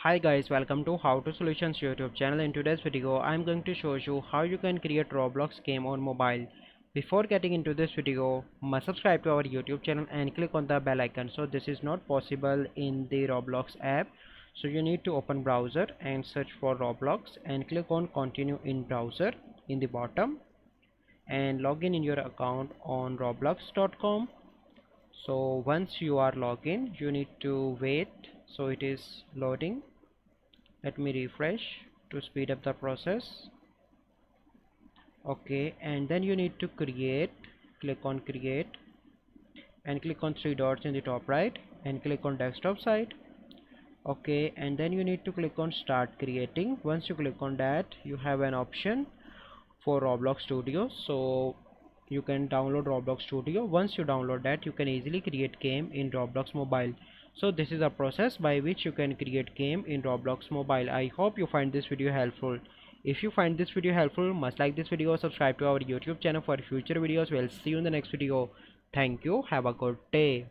Hi guys, welcome to How to Solutions YouTube channel. In today's video I'm going to show you how you can create Roblox game on mobile. Before getting into this video, must subscribe to our YouTube channel and click on the bell icon. So this is not possible in the Roblox app. So you need to open browser and search for Roblox and click on continue in browser in the bottom and log in your account on roblox.com. So once you are logged in, you need to wait. So it is loading. Let me refresh to speed up the process. Okay, and then you need to create. Click on create and click on three dots in the top right and click on desktop side. Okay, and then you need to click on start creating. Once you click on that, you have an option for Roblox Studio. So you can download Roblox Studio. Once you download that, you can easily create game in Roblox mobile. So this is a process by which you can create game in Roblox mobile. I hope you find this video helpful. If you find this video helpful, must like this video, subscribe to our YouTube channel for future videos. We'll see you in the next video. Thank you, have a good day.